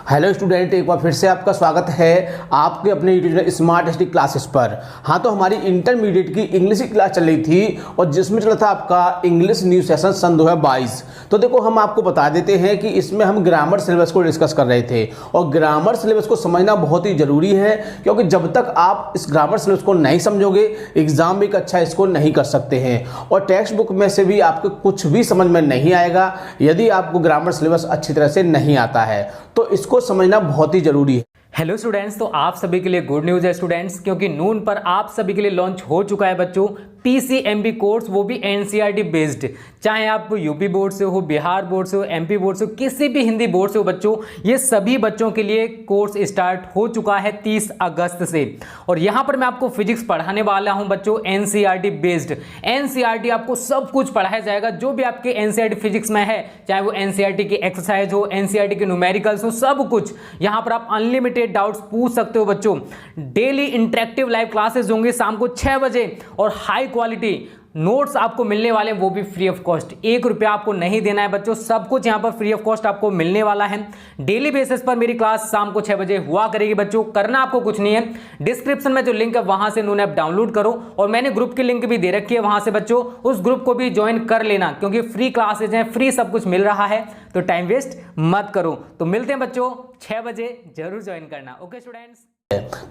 Hello student, एक बार फिर से आपका स्वागत है आपके अपने YouTube channel smart study classes पर। हाँ, तो हमारी इंटरमीडिएट की इंग्लिश की क्लास चल रही थी और जिसमें चला था आपका इंग्लिश न्यू सेशन सन 2022। तो देखो, हम आपको बता देते हैं कि इसमें हम ग्रामर सिलेबस को डिस्कस कर रहे थे और ग्रामर सिलेबस को समझना बहुत ही जरूरी है, क्योंकि जब तक आप इस ग्रामर सिलेबस को नहीं समझोगे एग्जाम भी अच्छा इसको नहीं कर सकते हैं और टेक्स्ट बुक में से भी आपको कुछ भी समझ में नहीं आएगा यदि आपको ग्रामर सिलेबस अच्छी तरह से नहीं आता है। तो इसको समझना बहुत ही जरूरी है। हेलो स्टूडेंट्स, तो आप सभी के लिए गुड न्यूज़ है स्टूडेंट्स, क्योंकि नून पर आप सभी के लिए लॉन्च हो चुका है बच्चों पीसीएमबी कोर्स, वो भी एनसीईआरटी बेस्ड। चाहे आप यूपी बोर्ड से हो, बिहार बोर्ड से हो, एमपी बोर्ड से हो, किसी भी हिंदी बोर्ड से हो बच्चों, ये सभी बच्चों के लिए कोर्स स्टार्ट हो चुका है 30 अगस्त से। और यहाँ पर मैं आपको फिजिक्स पढ़ाने वाला हूँ बच्चों एनसीईआरटी बेस्ड। एनसीईआरटी आपको सब कुछ पढ़ाया जाएगा जो भी आपके एनसीईआरटी फिजिक्स में है, चाहे वो एनसीईआरटी की एक्सरसाइज हो, एनसीईआरटी के न्यूमेरिकल्स हो, सब कुछ यहाँ पर आप अनलिमिटेड डाउट्स पूछ सकते हो बच्चों। डेली इंटरेक्टिव लाइव क्लासेस होंगे शाम को 6 बजे और हाई क्वालिटी नोट्स आपको मिलने वाले हैं, वो भी फ्री ऑफ कॉस्ट। 1 रुपया आपको नहीं देना है बच्चों, सब कुछ यहाँ पर फ्री ऑफ कॉस्ट आपको मिलने वाला है। डेली बेसिस पर मेरी क्लास शाम को 6 बजे हुआ करेगी बच्चों। करना आपको कुछ नहीं है, डिस्क्रिप्शन में जो लिंक है वहां से नून ऐप डाउनलोड करो और मैंने ग्रुप की लिंक भी दे रखी है वहां से बच्चों, उस ग्रुप को भी ज्वाइन कर लेना, क्योंकि फ्री क्लासेज हैं, फ्री सब कुछ मिल रहा है, तो टाइम वेस्ट मत करो। तो मिलते हैं बच्चों 6 बजे, जरूर ज्वाइन करना। Okay students.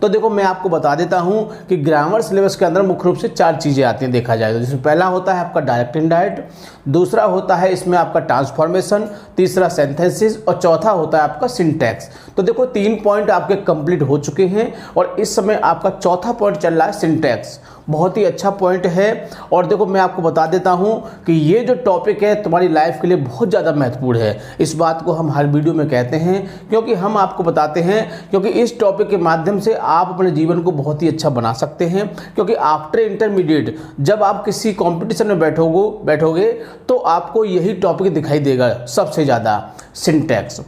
तो देखो, मैं आपको बता देता हूं कि ग्रामर सिलेबस के अंदर मुख्य रूप से 4 चीजें आती हैं देखा जाए तो। जिसमें पहला होता है आपका डायरेक्ट इनडायरेक्ट, दूसरा होता है इसमें आपका ट्रांसफॉर्मेशन, तीसरा सिंथेसिस और चौथा होता है आपका सिंटैक्स। तो देखो, 3 पॉइंट आपके कंप्लीट हो चुके हैं और इस समय आपका चौथा पॉइंट चल रहा है सिंटैक्स। बहुत ही अच्छा पॉइंट है और देखो, मैं आपको बता देता हूं कि ये जो टॉपिक है तुम्हारी लाइफ के लिए बहुत ज़्यादा महत्वपूर्ण है। इस बात को हम हर वीडियो में कहते हैं क्योंकि हम आपको बताते हैं, क्योंकि इस टॉपिक के माध्यम से आप अपने जीवन को बहुत ही अच्छा बना सकते हैं। क्योंकि आफ्टर इंटरमीडिएट जब आप किसी कंपटीशन में बैठोगे तो आपको यही टॉपिक दिखाई देगा सबसे ज़्यादा, सिंटैक्स।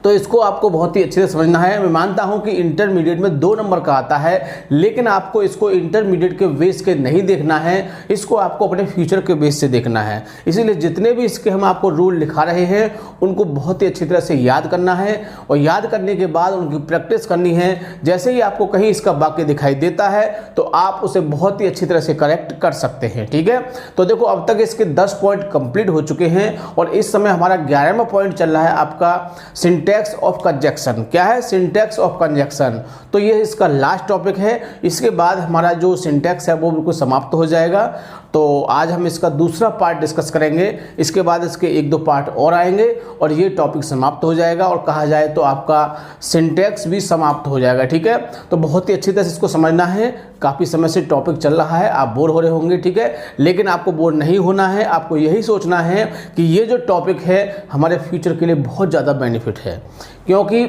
तो इसको आपको बहुत ही अच्छे से समझना है। मैं मानता हूं कि इंटरमीडिएट में 2 नंबर का आता है, लेकिन आपको इसको इंटरमीडिएट के बेस के नहीं देखना है, इसको आपको अपने फ्यूचर के बेस से देखना है। इसीलिए जितने भी इसके हम आपको रूल लिखा रहे हैं उनको बहुत ही अच्छी तरह से याद करना है और याद करने के बाद उनकी प्रैक्टिस करनी है। जैसे ही आपको कहीं इसका वाक्य दिखाई देता है तो आप उसे बहुत ही अच्छी तरह से करेक्ट कर सकते हैं। ठीक है, तो देखो, अब तक इसके 10 पॉइंट कंप्लीट हो चुके हैं और इस समय हमारा 11वां पॉइंट चल रहा है आपका सिंटैक्स ऑफ कंजक्शन। क्या है सिंटैक्स ऑफ कंजक्शन? तो ये इसका लास्ट टॉपिक है। इसके बाद हमारा जो सिंटैक्स है वो बिल्कुल समाप्त हो जाएगा। तो आज हम इसका दूसरा पार्ट डिस्कस करेंगे, इसके बाद इसके 1-2 पार्ट और आएंगे और ये टॉपिक समाप्त हो जाएगा और कहा जाए तो आपका सिंटैक्स भी समाप्त हो जाएगा। ठीक है, तो बहुत ही अच्छी तरह से इसको समझना है। काफ़ी समय से टॉपिक चल रहा है, आप बोर हो रहे होंगे, ठीक है, लेकिन आपको बोर नहीं होना है। आपको यही सोचना है कि ये जो टॉपिक है हमारे फ्यूचर के लिए बहुत ज़्यादा बेनिफिट है। क्योंकि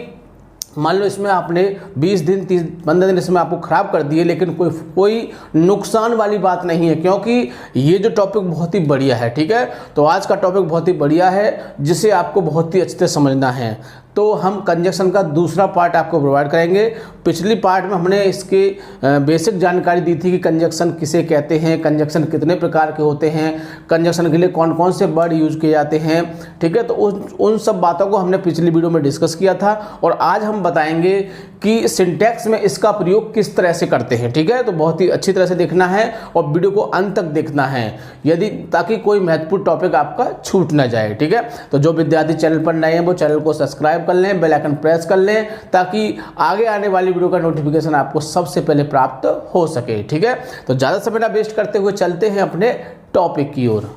मान लो इसमें आपने 20 दिन 30-15 दिन इसमें आपको ख़राब कर दिए, लेकिन कोई नुकसान वाली बात नहीं है, क्योंकि ये जो टॉपिक बहुत ही बढ़िया है। ठीक है, तो आज का टॉपिक बहुत ही बढ़िया है जिसे आपको बहुत ही अच्छे से समझना है। तो हम कंजक्शन का दूसरा पार्ट आपको प्रोवाइड करेंगे। पिछली पार्ट में हमने इसके बेसिक जानकारी दी थी कि कंजक्शन किसे कहते हैं, कंजक्शन कितने प्रकार के होते हैं, कंजक्शन के लिए कौन कौन से वर्ड यूज किए जाते हैं। ठीक है, तो उन सब बातों को हमने पिछली वीडियो में डिस्कस किया था और आज हम बताएंगे कि सिंटैक्स में इसका प्रयोग किस तरह से करते हैं। ठीक है, तो बहुत ही अच्छी तरह से देखना है और वीडियो को अंत तक देखना है ताकि कोई महत्वपूर्ण टॉपिक आपका छूट ना जाए। ठीक है, तो जो विद्यार्थी चैनल पर नए हैं वो चैनल को सब्सक्राइब कर लें, बेल आइकन प्रेस कर लें, ताकि आगे आने वाली वीडियो का नोटिफिकेशन आपको सबसे पहले प्राप्त हो सके। ठीक है, तो ज़्यादा समय ना वेस्ट करते हुए चलते हैं अपने टॉपिक की ओर।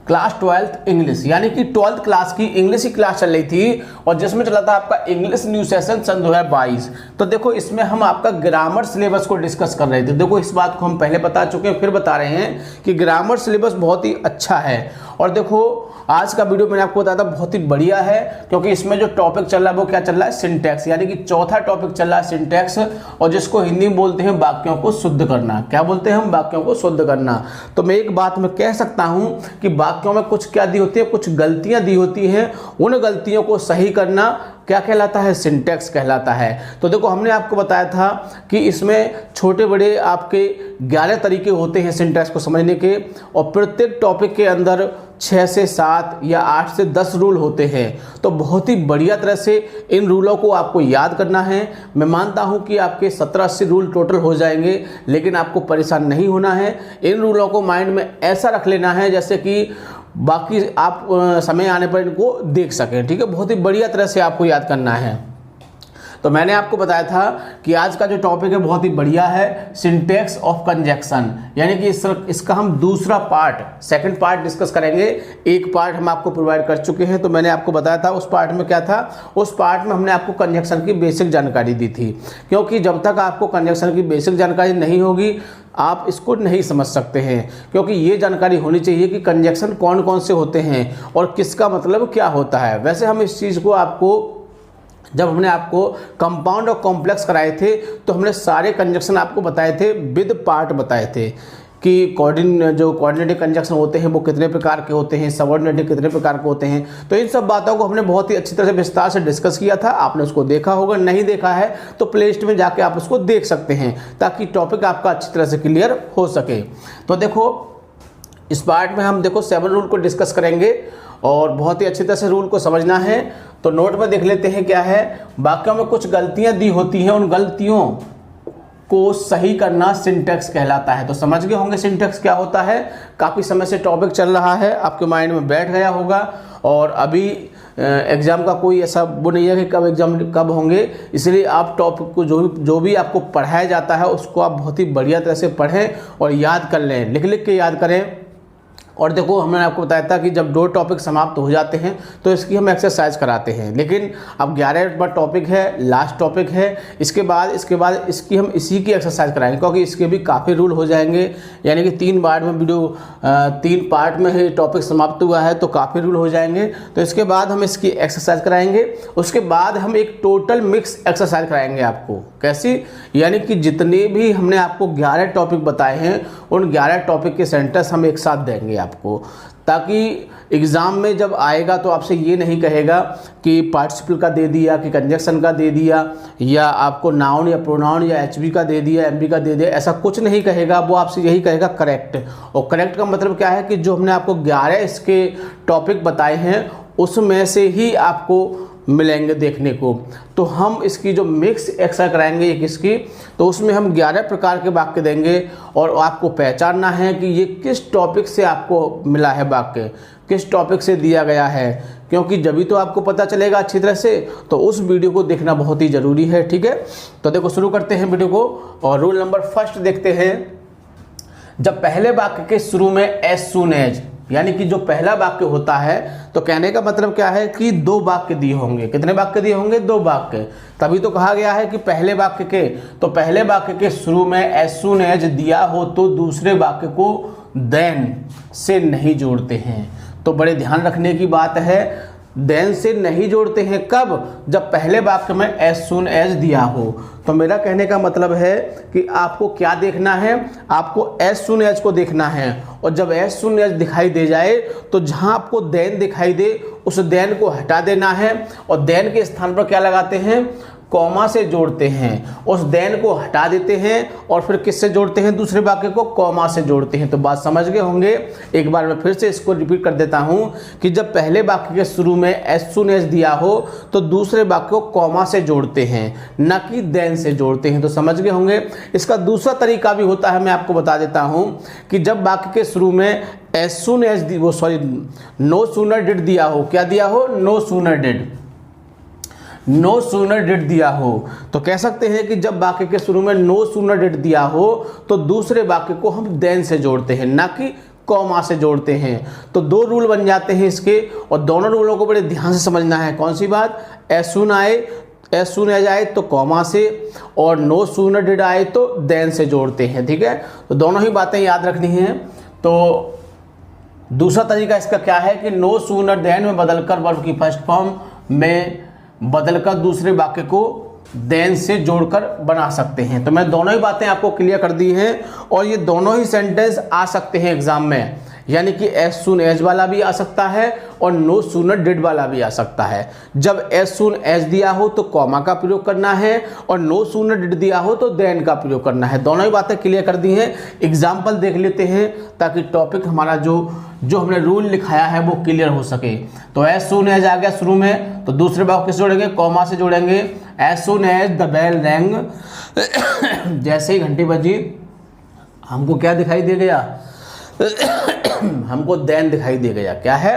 क्लास 12th इंग्लिश, यानी कि 12th क्लास की इंग्लिश की क्लास चल रही थी और जिसमें चला था आपका इंग्लिश न्यू सेशन सन 2022। तो देखो, इसमें हम आपका ग्रामर सिलेबस को डिस्कस कर रहे थे। देखो, इस बात को हम पहले बता चुके हैं, फिर बता रहे हैं कि ग्रामर सिलेबस बहुत ही अच्छा है। और देखो, आज का वीडियो मैंने आपको बताया था बहुत ही बढ़िया है, क्योंकि इसमें जो टॉपिक चल रहा है वो क्या चल रहा है, सिंटैक्स, यानी कि चौथा टॉपिक चल रहा है सिंटैक्स, और जिसको हिंदी में बोलते हैं वाक्यों को शुद्ध करना। क्या बोलते हैं हम? वाक्यों को शुद्ध करना। तो मैं एक बात मैं कह सकता हूं कि वाक्यों में कुछ क्या दी होती है, कुछ गलतियां दी होती हैं, उन गलतियों को सही करना क्या कहलाता है, सिंटैक्स कहलाता है। तो देखो हमने आपको बताया था कि इसमें छोटे बड़े आपके 11 तरीके होते हैं सिंटैक्स को समझने के, और प्रत्येक टॉपिक के अंदर 6 से 7 या 8 से 10 रूल होते हैं। तो बहुत ही बढ़िया तरह से इन रूलों को आपको याद करना है। मैं मानता हूं कि आपके 17-80 रूल टोटल हो जाएंगे, लेकिन आपको परेशान नहीं होना है। इन रूलों को माइंड में ऐसा रख लेना है जैसे कि बाकी आप समय आने पर इनको देख सकें, ठीक है। बहुत ही बढ़िया तरह से आपको याद करना है। तो मैंने आपको बताया था कि आज का जो टॉपिक है बहुत ही बढ़िया है, सिंटैक्स ऑफ कंजक्शन, यानी कि इसका हम दूसरा पार्ट, सेकंड पार्ट डिस्कस करेंगे। एक पार्ट हम आपको प्रोवाइड कर चुके हैं, तो मैंने आपको बताया था उस पार्ट में क्या था। उस पार्ट में हमने आपको कंजक्शन की बेसिक जानकारी दी थी, क्योंकि जब तक आपको कंजक्शन की बेसिक जानकारी नहीं होगी आप इसको नहीं समझ सकते हैं, क्योंकि ये जानकारी होनी चाहिए कि कंजक्शन कौन कौन से होते हैं और किसका मतलब क्या होता है। वैसे हम इस चीज़ को आपको, जब हमने आपको कंपाउंड और कॉम्प्लेक्स कराए थे तो हमने सारे कंजक्शन आपको बताए थे, विद पार्ट बताए थे कि कोऑर्डिनेटिव कंजक्शन होते हैं वो कितने प्रकार के होते हैं, सबऑर्डिनेटिव कितने प्रकार के होते हैं। तो इन सब बातों को हमने बहुत ही अच्छी तरह से विस्तार से डिस्कस किया था। आपने उसको देखा होगा, नहीं देखा है तो प्ले लिस्ट में जाके आप उसको देख सकते हैं, ताकि टॉपिक आपका अच्छी तरह से क्लियर हो सके। तो देखो इस पार्ट में हम देखो 7 रूल को डिस्कस करेंगे और बहुत ही अच्छी तरह से रूल को समझना है। तो नोट में देख लेते हैं क्या है। वाक्यों में कुछ गलतियां दी होती हैं, उन गलतियों को सही करना सिंटैक्स कहलाता है। तो समझ गए होंगे सिंटैक्स क्या होता है। काफ़ी समय से टॉपिक चल रहा है, आपके माइंड में बैठ गया होगा, और अभी एग्ज़ाम का कोई ऐसा वो नहीं है कि कब एग्ज़ाम कब होंगे, इसलिए आप टॉपिक को जो भी आपको पढ़ाया जाता है उसको आप बहुत ही बढ़िया तरह से पढ़ें और याद कर लें, लिख लिख के याद करें। और देखो हमने आपको बताया था कि जब 2 टॉपिक समाप्त हो जाते हैं तो इसकी हम एक्सरसाइज कराते हैं, लेकिन अब 11 नंबर टॉपिक है, लास्ट टॉपिक है। इसके बाद इसकी हम इसी की एक्सरसाइज कराएंगे, क्योंकि इसके भी काफ़ी रूल हो जाएंगे। यानी कि 3 बार में वीडियो 3 पार्ट में ही टॉपिक समाप्त हुआ है तो काफ़ी रूल हो जाएंगे। तो इसके बाद हम इसकी एक्सरसाइज कराएंगे। उसके बाद हम एक टोटल मिक्स एक्सरसाइज कराएंगे आपको। कैसी? यानी कि जितने भी हमने आपको 11 टॉपिक बताए हैं उन 11 टॉपिक के सेंटेंस हम एक साथ देंगे आपको, ताकि एग्ज़ाम में जब आएगा तो आपसे ये नहीं कहेगा कि पार्टिसिपल का दे दिया, कि कंजक्शन का दे दिया, या आपको नाउन या प्रोनाउन या एचबी का दे दिया, एमबी का दे दिया, ऐसा कुछ नहीं कहेगा। वो आपसे यही कहेगा करेक्ट। और करेक्ट का मतलब क्या है कि जो हमने आपको 11 इसके टॉपिक बताए हैं उसमें से ही आपको मिलेंगे देखने को। तो हम इसकी जो मिक्स एक्सरसाइज कराएंगे एक इसकी, तो उसमें हम 11 प्रकार के वाक्य देंगे और आपको पहचानना है कि ये किस टॉपिक से आपको मिला है वाक्य, किस टॉपिक से दिया गया है, क्योंकि जब भी तो आपको पता चलेगा अच्छी तरह से। तो उस वीडियो को देखना बहुत ही ज़रूरी है, ठीक है। तो देखो शुरू करते हैं वीडियो को, और रूल नंबर फर्स्ट देखते हैं। जब पहले वाक्य के शुरू में एज सून एज, यानी कि जो पहला वाक्य होता है, तो कहने का मतलब क्या है कि 2 वाक्य दिए होंगे। कितने वाक्य दिए होंगे? 2 वाक्य। तभी तो कहा गया है कि पहले वाक्य के, तो पहले वाक्य के शुरू में एज सून एज दिया हो तो दूसरे वाक्य को देन से नहीं जोड़ते हैं। तो बड़े ध्यान रखने की बात है, देन से नहीं जोड़ते हैं। कब? जब पहले वाक्य में एज सून एज दिया हो। तो मेरा कहने का मतलब है कि आपको क्या देखना है, आपको एज सून एज को देखना है, और जब एज सून एज दिखाई दे जाए तो जहां आपको देन दिखाई दे उस देन को हटा देना है, और देन के स्थान पर क्या लगाते हैं? कॉमा से जोड़ते हैं। उस देन को हटा देते हैं और फिर किससे जोड़ते हैं? दूसरे वाक्य को कॉमा से जोड़ते हैं। तो बात समझ गए होंगे। एक बार मैं फिर से इसको रिपीट कर देता हूं कि जब पहले वाक्य के शुरू में एज सून एज दिया हो तो दूसरे वाक्य को कॉमा से जोड़ते हैं, न कि देन से जोड़ते हैं। तो समझ गए होंगे। इसका दूसरा तरीका भी होता है, मैं आपको बता देता हूं कि जब वाक्य के शुरू में as soon as no sooner did दिया हो। क्या दिया हो? No sooner did, no sooner did दिया हो। तो कह सकते हैं कि जब वाक्य के शुरू में नो सूनर डिड दिया हो तो दूसरे वाक्य को हम देन से जोड़ते हैं, ना कि कॉमा से जोड़ते हैं। तो 2 रूल बन जाते हैं इसके, और दोनों रूलों को बड़े ध्यान से समझना है। कौन सी बात? एज सून एज आए तो कॉमा से, और नो सूनर डिड आए तो देन से जोड़ते हैं, ठीक है। तो दोनों ही बातें याद रखनी हैं। तो दूसरा तरीका इसका क्या है कि नो सूनर देन में बदलकर वर्ब की फर्स्ट फॉर्म में बदलकर दूसरे वाक्य को देन से जोड़कर बना सकते हैं। तो मैं दोनों ही बातें आपको क्लियर कर दी हैं, और ये दोनों ही सेंटेंस आ सकते हैं एग्जाम में। यानी कि एज सून एज वाला भी आ सकता है और नो सूनर डिड वाला भी आ सकता है। जब एज सून एज दिया हो तो कॉमा का प्रयोग करना है और नो सूनर डिड दिया हो तो देन का प्रयोग करना है। दोनों ही बातें क्लियर कर दी हैं। एग्जाम्पल देख लेते हैं ताकि टॉपिक हमारा जो हमने रूल लिखाया है वो क्लियर हो सके। तो एज सून एज आ गया शुरू में, तो दूसरे वाक्य किससे जोड़ेंगे? कॉमा से जोड़ेंगे। As soon as the bell rang, जैसे ही घंटी बजी हमको क्या दिखाई दे गया? हमको देन दिखाई दे गया। क्या है?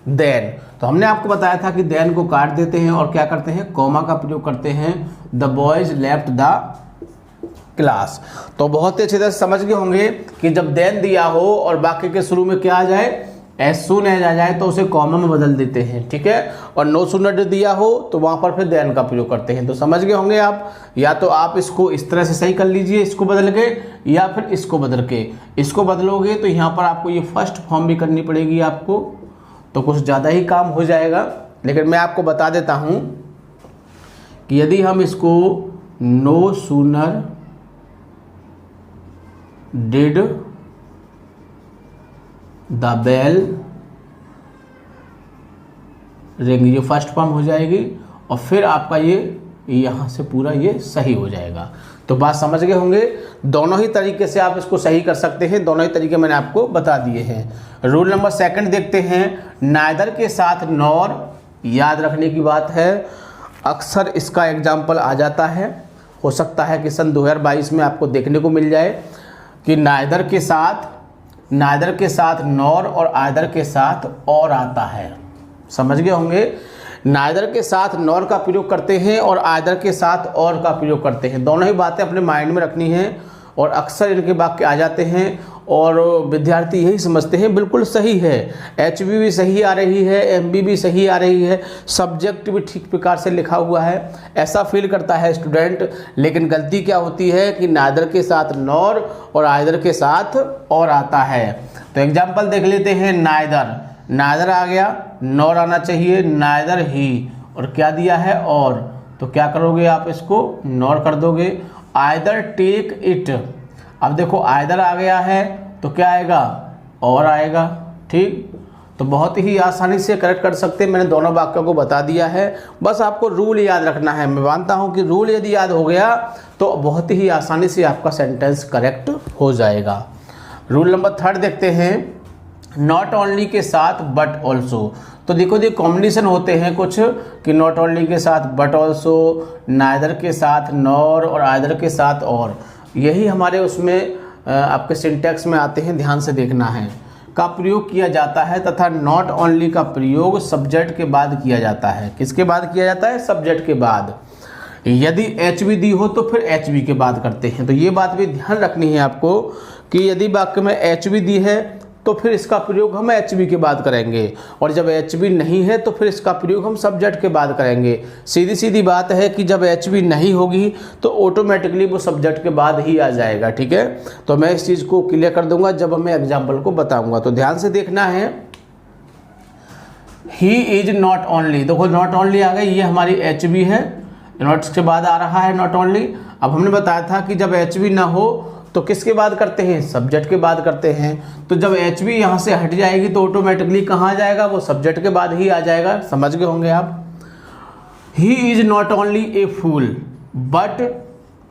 देन। तो हमने आपको बताया था कि देन को काट देते हैं और क्या करते हैं? कॉमा का प्रयोग करते हैं। The boys left the class. तो बहुत ही अच्छी तरह से समझ गए होंगे कि जब देन दिया हो और वाक्य के शुरू में क्या आ जाए? एज सून एज आ जाए तो उसे कॉमा में बदल देते हैं, ठीक है। और नो सूनर दिया हो तो वहां पर फिर देन का प्रयोग करते हैं। तो समझ गए होंगे आप। या तो आप इसको इस तरह से सही कर लीजिए, इसको बदल के, या फिर इसको बदल के। इसको बदलोगे तो यहाँ पर आपको ये फर्स्ट फॉर्म भी करनी पड़ेगी आपको, तो कुछ ज़्यादा ही काम हो जाएगा। लेकिन मैं आपको बता देता हूँ कि यदि हम इसको no sooner did the bell ring, ये फर्स्ट फॉर्म हो जाएगी और फिर आपका ये यहाँ से पूरा ये सही हो जाएगा। तो बात समझ गए होंगे। दोनों ही तरीके से आप इसको सही कर सकते हैं। दोनों ही तरीके मैंने आपको बता दिए हैं। रूल नंबर सेकंड देखते हैं। नाइदर के साथ नॉर, याद रखने की बात है, अक्सर इसका एग्जाम्पल आ जाता है। हो सकता है कि सन 2022 में आपको देखने को मिल जाए कि नाइदर के साथ नॉर और आइदर के साथ और आता है। समझ गए होंगे। नाइदर के साथ नॉर का प्रयोग करते हैं और आइदर के साथ और का प्रयोग करते हैं। दोनों ही बातें अपने माइंड में रखनी है और अक्सर इनके वाक्य आ जाते हैं और विद्यार्थी यही समझते हैं बिल्कुल सही है। एचबी भी सही आ रही है, एमबी भी सही आ रही है, सब्जेक्ट भी ठीक प्रकार से लिखा हुआ है, ऐसा फील करता है स्टूडेंट। लेकिन गलती क्या होती है कि नाइदर के साथ नॉर और आइदर के साथ और आता है। तो एग्जाम्पल देख लेते हैं। नाइदर आ गया, नॉर आना चाहिए, नाइदर ही, और क्या दिया है? और। तो क्या करोगे आप? इसको नॉर कर दोगे। आइदर टेक इट, अब देखो आइदर आ गया है तो क्या आएगा? और आएगा, ठीक। तो बहुत ही आसानी से करेक्ट कर सकते हैं। मैंने दोनों वाक्यों को बता दिया है, बस आपको रूल याद रखना है। मैं मानता हूं कि रूल यदि याद हो गया तो बहुत ही आसानी से आपका सेंटेंस करेक्ट हो जाएगा। रूल नंबर थर्ड देखते हैं। नॉट ओनली के साथ बट ऑल्सो। तो देखो ये कॉम्बिनेशन होते हैं कुछ कि नॉट ओनली के साथ बट ऑल्सो, नाइदर के साथ नॉर और आइदर के साथ और। यही हमारे उसमें आपके सिंटैक्स में आते हैं, ध्यान से देखना है, का प्रयोग किया जाता है। तथा नॉट ओनली का प्रयोग सब्जेक्ट के बाद किया जाता है। किसके बाद किया जाता है? सब्जेक्ट के बाद। यदि एचवी दी हो तो फिर एचवी के बाद करते हैं। तो ये बात भी ध्यान रखनी है आपको कि यदि वाक्य में एचवी दी है तो फिर इसका प्रयोग हम एचबी के बाद करेंगे, और जब एचबी नहीं है तो फिर इसका प्रयोग हम सब्जेक्ट के बाद करेंगे। सीधी सीधी बात है कि जब एचबी नहीं होगी तो ऑटोमेटिकली वो सब्जेक्ट के बाद ही आ जाएगा, ठीक है। तो मैं इस चीज़ को क्लियर कर दूंगा जब मैं एग्जाम्पल को बताऊंगा। तो ध्यान से देखना है। ही इज नॉट ओनली, देखो नॉट ओनली आ गई, ये हमारी एचबी है, नॉट के बाद आ रहा है नॉट ओनली। अब हमने बताया था कि जब एचबी ना हो तो किसके बाद करते हैं? सब्जेक्ट के बाद करते हैं। तो जब एच बी यहाँ से हट जाएगी तो ऑटोमेटिकली कहाँ आ जाएगा? वो सब्जेक्ट के बाद ही आ जाएगा। समझ गए होंगे आप। He is not only a fool but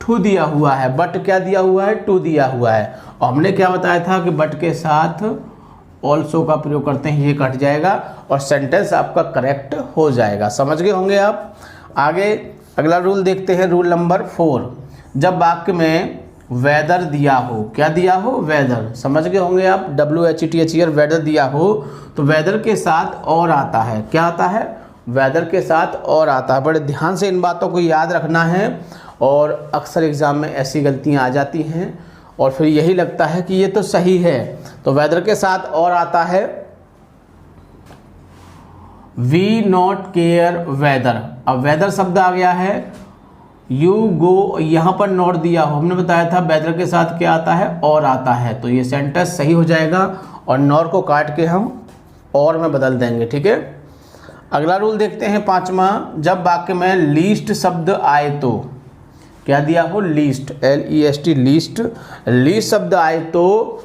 too दिया हुआ है। बट क्या दिया हुआ है? टू दिया हुआ है। और हमने क्या बताया था कि बट के साथ ऑल्सो का प्रयोग करते हैं, ये कट जाएगा और सेंटेंस आपका करेक्ट हो जाएगा। समझ गए होंगे आप। आगे अगला रूल देखते हैं, रूल नंबर 4। जब वाक्य में वेदर दिया हो, क्या दिया हो? वेदर। समझ गए होंगे आप। WHETHER वेदर दिया हो तो वेदर के साथ और आता है। क्या आता है? वेदर के साथ और आता है। बड़े ध्यान से इन बातों को याद रखना है और अक्सर एग्जाम में ऐसी गलतियां आ जाती हैं और फिर यही लगता है कि ये तो सही है। तो वेदर के साथ और आता है वी नॉट केयर वेदर। अब वेदर शब्द आ गया है, यू गो, यहाँ पर नॉट दिया हो। हमने बताया था वेदर के साथ क्या आता है? और आता है। तो ये सेंटेंस सही हो जाएगा और नॉर को काट के हम और में बदल देंगे, ठीक है। अगला रूल देखते हैं 5वां। जब वाक्य में लीस्ट शब्द आए तो, क्या दिया हो? Least, LEST, least. लीस्ट शब्द आए तो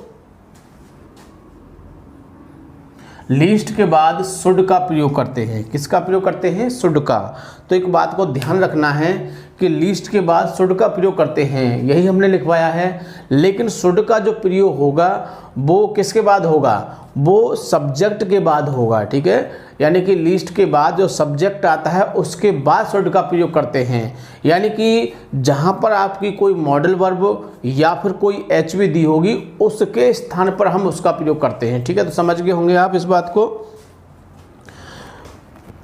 लीस्ट के बाद शुड का प्रयोग करते हैं। किसका प्रयोग करते हैं? शुड का। तो एक बात को ध्यान रखना है कि लीस्ट के बाद शुड का प्रयोग करते हैं, यही हमने लिखवाया है। लेकिन शुड का जो प्रयोग होगा वो किसके बाद होगा? वो सब्जेक्ट के बाद होगा, ठीक है। यानी कि लिस्ट के बाद जो सब्जेक्ट आता है उसके बाद शुड का प्रयोग करते हैं। यानी कि जहाँ पर आपकी कोई मॉडल वर्ब या फिर कोई एचवी दी होगी उसके स्थान पर हम उसका प्रयोग करते हैं, ठीक है। तो समझ गए होंगे आप इस बात को।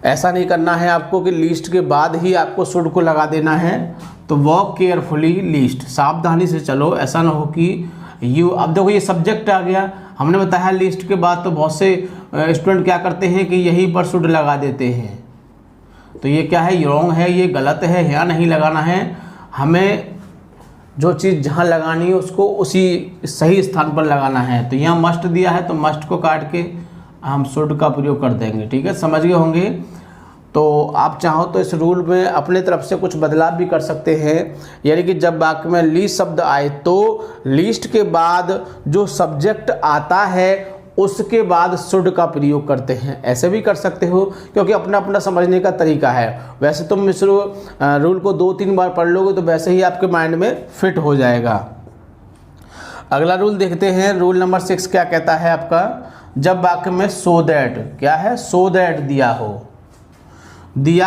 ऐसा नहीं करना है आपको कि लिस्ट के बाद ही आपको शुड को लगा देना है। तो वॉक केयरफुली लिस्ट, सावधानी से चलो, ऐसा ना हो कि यू, अब देखो ये सब्जेक्ट आ गया, हमने बताया लिस्ट के बाद तो बहुत से स्टूडेंट क्या करते हैं कि यहीं पर शुड लगा देते हैं। तो ये क्या है? रॉन्ग है, ये गलत है, यहाँ नहीं लगाना है। हमें जो चीज़ जहाँ लगानी है उसको उसी सही स्थान पर लगाना है। तो यहाँ मस्ट दिया है तो मस्ट को काट के हम शुड का प्रयोग कर देंगे, ठीक है। समझ गए होंगे। तो आप चाहो तो इस रूल में अपने तरफ से कुछ बदलाव भी कर सकते हैं। यानी कि जब वाक्य में लिस्ट शब्द आए तो लिस्ट के बाद जो सब्जेक्ट आता है उसके बाद शुड का प्रयोग करते हैं। ऐसे भी कर सकते हो, क्योंकि अपना अपना समझने का तरीका है। वैसे तुम इस रूल को 2-3 बार पढ़ लोगे तो वैसे ही आपके माइंड में फिट हो जाएगा। अगला रूल देखते हैं। रूल नंबर 6 क्या कहता है आपका? जब वाक्य में सो दैट, क्या है? सो दैट दिया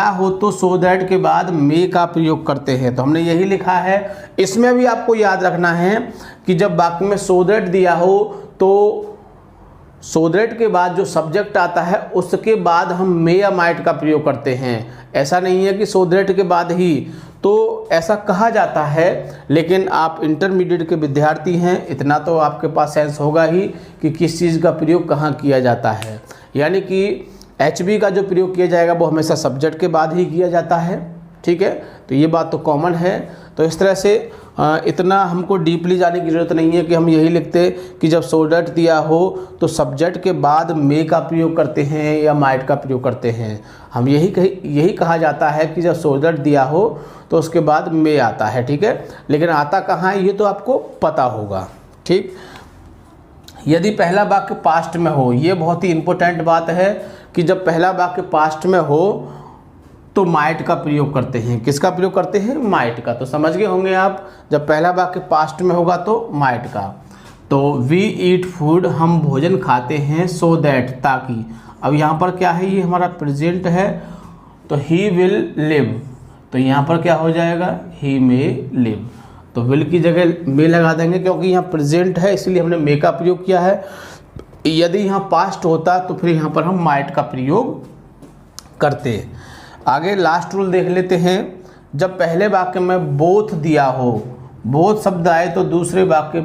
हो तो सो दैट के बाद मे का प्रयोग करते हैं। तो हमने यही लिखा है। इसमें भी आपको याद रखना है कि जब वाक्य में सो दैट दिया हो तो सो दैट के बाद जो सब्जेक्ट आता है उसके बाद हम मे या माइट का प्रयोग करते हैं। ऐसा नहीं है कि सो दैट के बाद ही, तो ऐसा कहा जाता है। लेकिन आप इंटरमीडिएट के विद्यार्थी हैं, इतना तो आपके पास सेंस होगा ही कि किस चीज़ का प्रयोग कहाँ किया जाता है। यानी कि HB का जो प्रयोग किया जाएगा वो हमेशा सब्जेक्ट के बाद ही किया जाता है, ठीक है। तो ये बात तो कॉमन है। तो इस तरह से इतना हमको डीपली जाने की ज़रूरत नहीं है कि हम यही लिखते कि जब सो दैट दिया हो तो सब्जेक्ट के बाद मे का प्रयोग करते हैं या माइट का प्रयोग करते हैं। हम यही कहा जाता है कि जब सो दैट दिया हो तो उसके बाद मे आता है, ठीक है। लेकिन आता कहाँ है ये तो आपको पता होगा, ठीक। यदि पहला वाक्य पास्ट में हो, ये बहुत ही इम्पोर्टेंट बात है कि जब पहला वाक्य पास्ट में हो तो माइट का प्रयोग करते हैं। किसका प्रयोग करते हैं? माइट का। तो समझ गए होंगे आप, जब पहला वाक्य पास्ट में होगा तो माइट का। तो वी ईट फूड, हम भोजन खाते हैं, सो दैट, ताकि। अब यहाँ पर क्या है? ये हमारा प्रेजेंट है तो ही विल लिव, तो यहाँ पर क्या हो जाएगा? ही मे लिव। तो विल की जगह मे लगा देंगे क्योंकि यहाँ प्रेजेंट है इसलिए हमने मे का प्रयोग किया है। यदि यहाँ पास्ट होता तो फिर यहाँ पर हम माइट का प्रयोग करते। आगे लास्ट रूल देख लेते हैं। जब पहले वाक्य में बोथ दिया हो, बोथ शब्द आए तो दूसरे वाक्य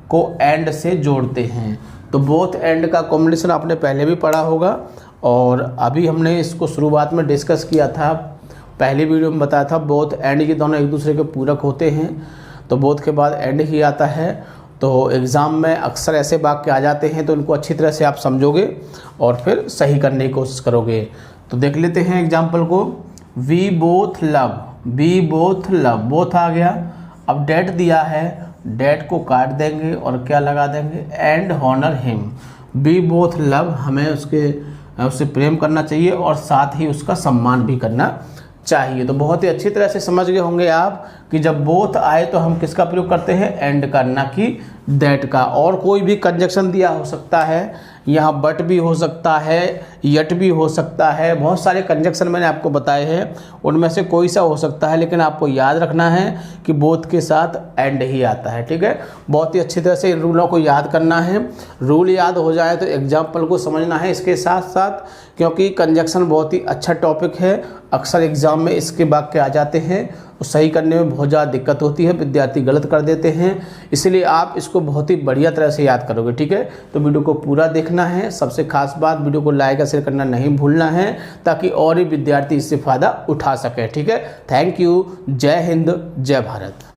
को एंड से जोड़ते हैं। तो बोथ एंड का कॉम्बिनेशन आपने पहले भी पढ़ा होगा और अभी हमने इसको शुरुआत में डिस्कस किया था। पहली वीडियो में बताया था बोथ एंड ये दोनों एक दूसरे के पूरक होते हैं, तो बोथ के बाद एंड ही आता है। तो एग्ज़ाम में अक्सर ऐसे वाक्य आ जाते हैं तो इनको अच्छी तरह से आप समझोगे और फिर सही करने की कोशिश करोगे। तो देख लेते हैं एग्जाम्पल को। We both love, we both love, both आ गया। अब डेट दिया है, डेट को काट देंगे और क्या लगा देंगे? And honour him. We both love, हमें उससे प्रेम करना चाहिए और साथ ही उसका सम्मान भी करना चाहिए। तो बहुत ही अच्छी तरह से समझ गए होंगे आप कि जब बोथ आए तो हम किसका प्रयोग करते हैं? एंड का, ना कि दैट का। और कोई भी कंजक्शन दिया हो सकता है, यहाँ बट भी हो सकता है, यट भी हो सकता है, बहुत सारे कंजक्शन मैंने आपको बताए हैं, उनमें से कोई सा हो सकता है। लेकिन आपको याद रखना है कि बोथ के साथ एंड ही आता है, ठीक है। बहुत ही अच्छी तरह से इन रूलों को याद करना है। रूल याद हो जाए तो एग्जाम्पल को समझना है इसके साथ साथ, क्योंकि कंजक्शन बहुत ही अच्छा टॉपिक है। अक्सर एग्जाम में इसके वाक्य आ जाते हैं, सही करने में बहुत ज़्यादा दिक्कत होती है, विद्यार्थी गलत कर देते हैं। इसलिए आप इसको बहुत ही बढ़िया तरह से याद करोगे, ठीक है। तो वीडियो को पूरा देखना है। सबसे खास बात, वीडियो को लाइक और शेयर करना नहीं भूलना है ताकि और भी विद्यार्थी इससे फ़ायदा उठा सके, ठीक है। Thank you. जय हिंद, जय भारत।